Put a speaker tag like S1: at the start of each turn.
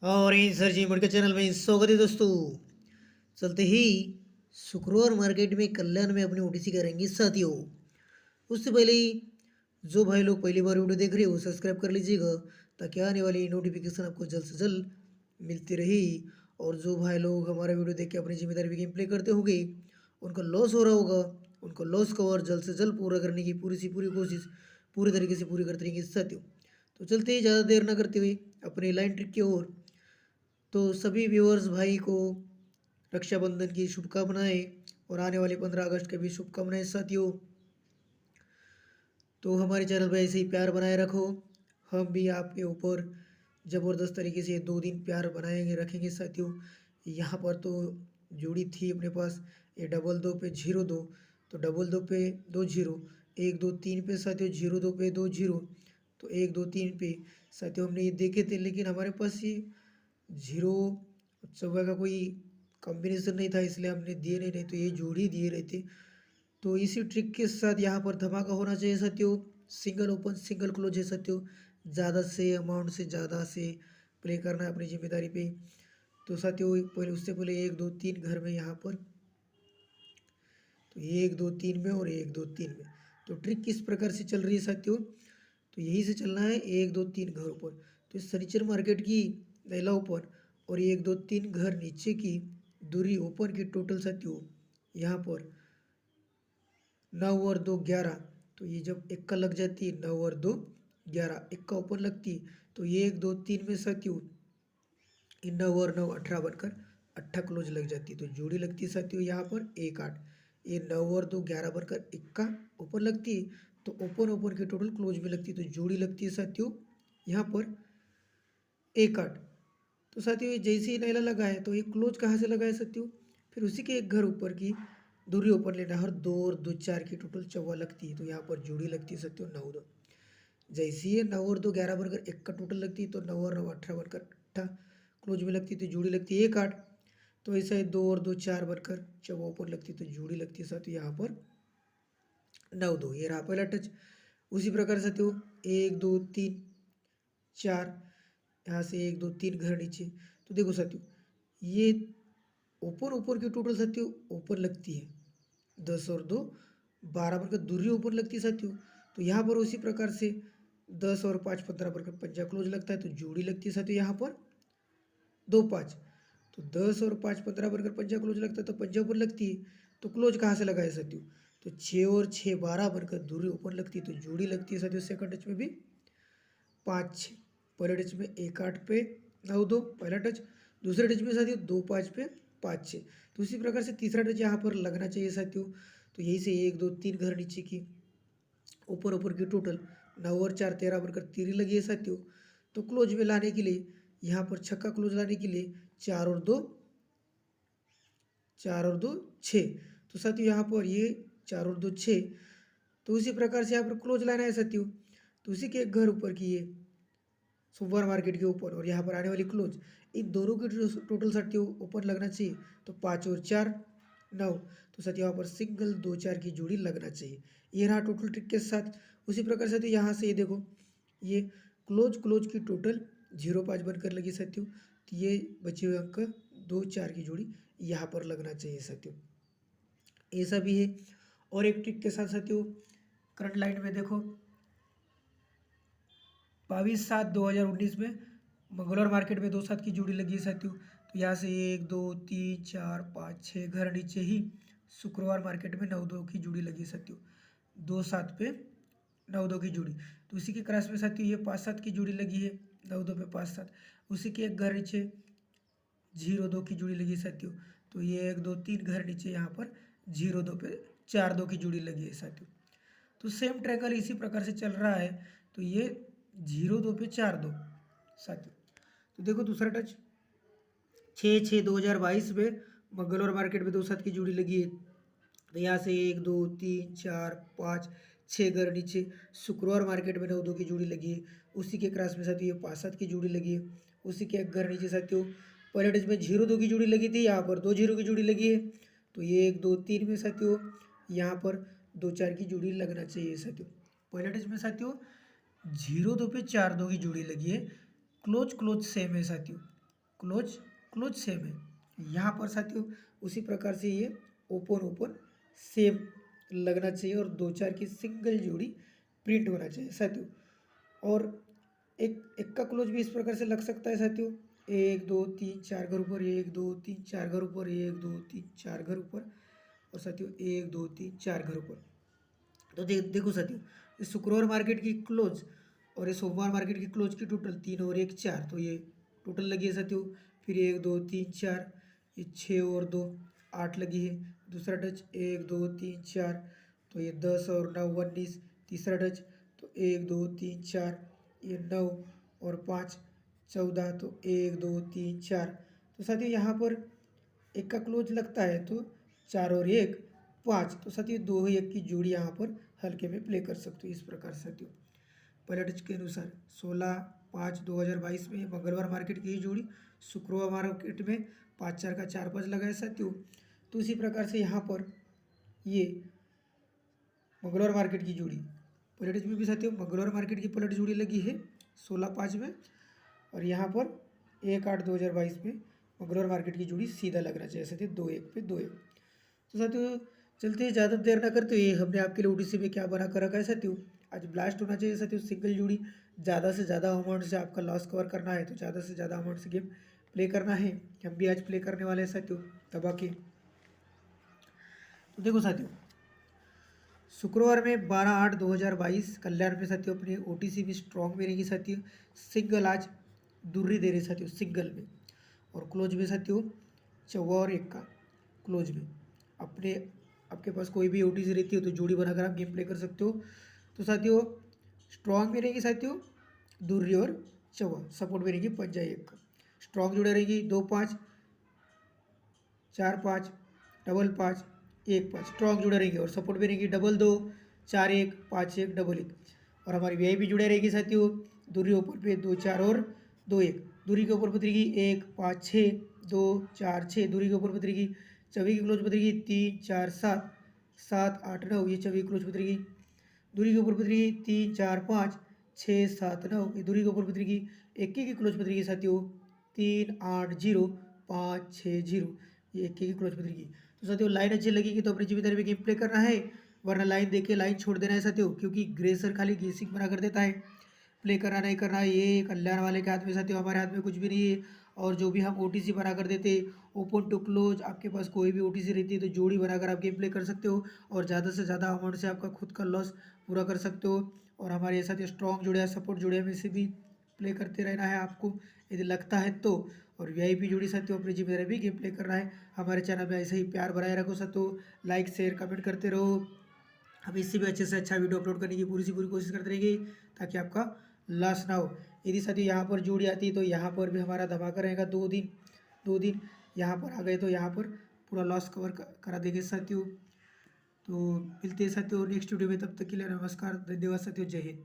S1: और इन सर जी मुड़ के चैनल में स्वागत है दोस्तों। चलते ही शुक्रवार मार्केट में कल्याण में अपनी ओटीसी करेंगे साथियों। उससे पहले ही जो भाई लोग पहली बार वीडियो देख रहे हो सब्सक्राइब कर लीजिएगा ताकि आने वाली नोटिफिकेशन आपको जल्द से जल्द मिलती रही। और जो भाई लोग हमारा वीडियो देख के अपनी जिम्मेदारी भी गेम प्ले करते होंगे उनका लॉस हो रहा होगा, उनको लॉस कवर जल्द से जल्द पूरा करने की पूरी सी पूरी कोशिश पूरी तरीके से पूरी करते रहेंगे साथियों। तो चलते ही ज़्यादा देर ना करते हुए अपने लाइन ट्रिक की ओर। तो सभी व्यूअर्स भाई को रक्षाबंधन की शुभकामनाएं और आने वाले 15 अगस्त के भी शुभकामनाएं साथियों। तो हमारे चैनल पर ऐसे ही प्यार बनाए रखो, हम भी आपके ऊपर ज़बरदस्त तरीके से 2 दिन प्यार बनाएंगे रखेंगे साथियों। यहाँ पर तो जोड़ी थी अपने पास ये डबल दो पे 0-2, तो डबल दो पे 2-0, 1-2-3 पे साथियों 0-2 पे 2-0, तो 1-2-3 पे साथियों हमने ये देखे थे, लेकिन हमारे पास ये 0 चौवा का कोई कॉम्बिनेशन नहीं था इसलिए हमने दिए नहीं तो ये जोड़ी दिए रहते। तो इसी ट्रिक के साथ यहाँ पर धमाका होना चाहिए साथियों। सिंगल ओपन सिंगल क्लोज है साथियों। ज़्यादा से अमाउंट से ज़्यादा से प्ले करना है अपनी जिम्मेदारी पे। तो साथियों पहले उससे पहले 1-2-3 घर में यहाँ पर, तो 1-2-3 में और 1-2-3 में। तो ट्रिक किस प्रकार से चल रही है साथियों, तो यही से चलना है 1-2-3 घर ऊपर। तो शनिचर मार्केट की पहला ओपन और 1-2-3 घर नीचे की दूरी ओपन की टोटल साथियों यहाँ पर 9 और 2 11। तो ये जब इक्का लग जाती है 9 और 2 11 इक्का ओपन लगती है, तो ये 1-2-3 में साथियों 9 और 9 18 बनकर 8 क्लोज लग जाती है। तो जोड़ी लगती है साथियों यहाँ पर 1-8। ये 9 और 2 11 बनकर इक्का ओपन लगती है, तो ओपन ओपन की टोटल क्लोज में लगती है, तो जोड़ी लगती है साथियों यहाँ पर 1-8। तो साथियों ये जैसे ही नैला लगा है तो ये क्लोज कहाँ से लगा है साथियों, फिर उसी के एक घर ऊपर की दूरी ऊपर लेना, हर 2 और 2 4 की टोटल 14 लगती है, तो यहाँ पर जोड़ी लगती है साथियों 9-2। जैसे ही 9 और 2 11 बनकर एक का टोटल लगती है, तो 9 और 9 18 बनकर 8 क्लोज में लगती है, तो जोड़ी लगती है 1-8। तो ऐसा ही 2 और 2 4 बनकर 14 ऊपर लगती है, तो जोड़ी लगती है साथियों यहाँ पर 9-2। ये रहा पहला टच। उसी प्रकार साथियों 1-2-3-4, यहाँ से 1-2-3 घर नीचे। तो देखो साथियों ये ओपन ऊपर की टोटल साथियों ओपन लगती है 10 और 2 12 बनकर दूरी ऊपर लगती है साथियों। तो यहाँ पर उसी प्रकार से 10 और 5 15 बनकर पंजा क्लोज लगता है, तो जोड़ी लगती है साथियों यहाँ पर 2-5। तो 10 और 5 15 बनकर पंजा क्लोज लगता है, तो पंजा ऊपर लगती है, तो क्लोज कहाँ से लगाए साथियों, तो 6 और 6 12 बनकर दूरी ऊपर लगती है, तो जोड़ी लगती है साथियों सेकंड टच में भी 5-6। पहले टच में 1-8 पे 9-2 पहला टच, दूसरे टच में साथियों 2-5 पे 5-6। तो उसी प्रकार से तीसरा टच यहाँ पर लगना चाहिए साथियों। तो यही से 1-2-3 घर नीचे की ऊपर ऊपर की टोटल 9 और 4 13 बनकर तीरी लगी है साथियों। तो क्लोज में लाने के लिए यहाँ पर छक्का क्लोज लाने के लिए 4 और 2 6। तो साथियों यहाँ पर ये 4 और 2 6। तो उसी प्रकार से यहाँ पर क्लोज लाना है साथियों। तो उसी के एक घर ऊपर की ये सुपर मार्केट के ऊपर और यहाँ पर आने वाली क्लोज, इन दोनों की टोटल साथियों ऊपर लगना चाहिए, तो 5 और 4 9। तो साथियों यहाँ पर सिंगल 2-4 की जोड़ी लगना चाहिए। ये रहा टोटल ट्रिक के साथ। उसी प्रकार साथियों यहाँ से ये देखो ये क्लोज क्लोज की टोटल 0-5 बनकर लगी साथियों, तो ये बचे हुए अंक 2-4 की जोड़ी यहाँ पर लगना चाहिए साथियों। ऐसा भी है। और एक ट्रिक के साथ साथियों करंट लाइन में देखो 22/7/2019 में मंगलवार मार्केट में 2-7 की जोड़ी लगी है साथियों। तो यहाँ से 1 2 3 4 5 6 घर नीचे ही शुक्रवार मार्केट में 9-2 की जोड़ी लगी है साथियों। 2-7 पे 9-2 की जोड़ी, तो उसी के क्रॉस में साथियों ये 5-7 की जोड़ी लगी है 9-2 पे 5-7। उसी के एक घर नीचे 0-2 की जोड़ी लगी है साथियों। तो ये 1 2 3 घर नीचे यहाँ पर 0-2 पे 4-2 की जोड़ी लगी है साथियों। तो सेम ट्रैकल इसी प्रकार से चल रहा है। तो ये 0-2 पे 4-2 साथियों। तो देखो दूसरा टच 6-6/2022 में मंगलवार मार्केट में 2-7 की जोड़ी लगी है। तो यहाँ से 1 2 3 4 5 6 घर नीचे शुक्रवार मार्केट में 9-2 की जोड़ी लगी है। उसी के क्रॉस में साथियों ये 5-7 की जोड़ी लगी है। उसी के एक घर नीचे साथियों पहले टच में 0-2 की जोड़ी लगी थी, यहाँ पर 2-0 की जोड़ी लगी है। तो ये 1 2 3 में साथियों यहाँ पर 2-4 की जोड़ी लगना चाहिए साथियों। पहले टच में साथियों 0-2 पे 4-2 की जोड़ी लगी है, क्लोज क्लोज सेम है साथियों। क्लोज क्लोज सेम है। यहाँ पर साथियों उसी प्रकार से ये ओपन ओपन सेम लगना चाहिए और दो चार की सिंगल जोड़ी प्रिंट होना चाहिए साथियों। और एक एक का क्लोज भी इस प्रकार से लग सकता है साथियों, 1 2 3 4 घर ऊपर, 1 2 3 4 घर ऊपर, 1 2 3 4 घर ऊपर, और साथियों 1 2 3 4 घर ऊपर। तो देखो साथियों, इस शुक्रवार मार्केट की क्लोज और ये सोमवार मार्केट की क्लोज की टोटल 3 और 1 4, तो ये टोटल लगी है साथियों। फिर 1 2 3 4, ये 6 और 2 8 लगी है। दूसरा टच 1 2 3 4, तो ये 10 और 9 19। तीसरा टच तो 1 2 3 4, ये 9 और 5 14, तो 1 2 3 4। तो साथियों यहाँ पर एक का क्लोज लगता है तो 4 और 1 5, तो साथियों 2 और 1 की जोड़ी यहाँ पर हल्के में प्ले कर सकते हो इस प्रकार से साथियों। पहले टच के अनुसार 16/5/2022 में मंगलवार मार्केट की ही जोड़ी, शुक्रवार मार्केट में 5 4 का 4 5 लगा है साथियों। तो इसी प्रकार से यहाँ पर ये मंगलवार मार्केट की जोड़ी पलट में भी साथियों मंगलवार मार्केट की पलट जोड़ी लगी है 16/5 में, और यहाँ पर 1/8/2022 में मंगलवार मार्केट की जोड़ी सीधा लगना चाहिए साथियों 2-1 पे 2-1। तो साथियों चलते हैं, ज़्यादा देर ना करते हुए हमने आपके लिए ओटीसी में क्या बना कर रखा है साथियों, आज ब्लास्ट होना चाहिए साथियों सिंगल जोड़ी। ज़्यादा से ज़्यादा अमाउंट से आपका लॉस कवर करना है तो ज़्यादा से ज़्यादा अमाउंट से गेम प्ले करना है। हम भी आज प्ले करने वाले हैं साथियों दबा के। तो देखो साथियों, शुक्रवार में 12/8/2022 कल्याण में साथियों अपनी ओटीसी भी स्ट्रॉन्ग में रहेगी साथियों। सिंगल आज दूरी दे रही साथियों सिंगल में, और क्लोज में साथियों 14 और 1 का क्लोज में अपने आपके पास कोई भी ओटीसी रहती है तो जोड़ी बनाकर आप गेम प्ले कर सकते हो। तो साथियों स्ट्रॉन्ग में रहेगी साथियों दूरी और 14, सपोर्ट में रहेगी 5 1 का। स्ट्रॉन्ग जुड़े रहेगी 2 5 4 5 डबल 5 1 5, स्ट्रॉन्ग जुड़े रहेगी, और सपोर्ट में रहेगी 2 2 4 1 5 1 डबल 1। और हमारी वीआईपी जुड़े रहेगी साथियों दूरी ऊपर पे 2 4 और 2 1, दूरी के ऊपर पतरेगी 1 5 6 2 4 6, दूरी के ऊपर पतरेगी। चौवी की क्लोज पतरेगी 3 4 7 7 8 9, ये चौवी की क्लोज पतरेगी। दूरी के ऊपर पतरेगी 3 4 5 6 7 9, ये दूरी के ऊपर पतरेगी। 21 की क्लोज पतरेगी साथियों 3 8 0 5 6 0, ये 21 की क्लोज पतरेगी। तो साथियों लाइन अच्छी लगेगी तो अपनी जिम्मेदारी में गेम प्ले करना है, वरना लाइन देख के लाइन छोड़ देना है साथियों, क्योंकि ग्रेसर खाली गेसिंग बना कर देता है। प्ले करना नहीं करना है ये कल्याण वाले के हाथ में साथियों, हमारे हाथ में कुछ भी नहीं है। और जो भी हम ओटीसी बना कर देते ओपन टू क्लोज, आपके पास कोई भी ओटीसी रहती है तो जोड़ी बनाकर आप गेम प्ले कर सकते हो, और ज़्यादा से ज़्यादा अमाउंट से आपका खुद का लॉस पूरा कर सकते हो। और हमारे साथ स्ट्रॉन्ग जुड़े हैं, सपोर्ट जुड़े हैं, में से भी प्ले करते रहना है आपको यदि लगता है तो। और वीआईपी जोड़ी साथियों अपनी जिम्मेदारी भी गेम प्ले करना है। हमारे चैनल में ऐसे ही प्यार बनाए रखो साथियों, लाइक शेयर कमेंट करते रहो। हम इससे भी अच्छे से अच्छा वीडियो अपलोड करने की पूरी से पूरी कोशिश करते रहेंगे ताकि आपका लॉस ना हो। यदि साथियों यहाँ पर जोड़ी आती है तो यहाँ पर भी हमारा धमाका रहेगा 2 दिन यहाँ पर आ गए तो यहाँ पर पूरा लॉस कवर करा देंगे साथियों। तो मिलते हैं साथियों नेक्स्ट वीडियो में, तब तक के लिए नमस्कार, धन्यवाद साथियों, जय हिंद।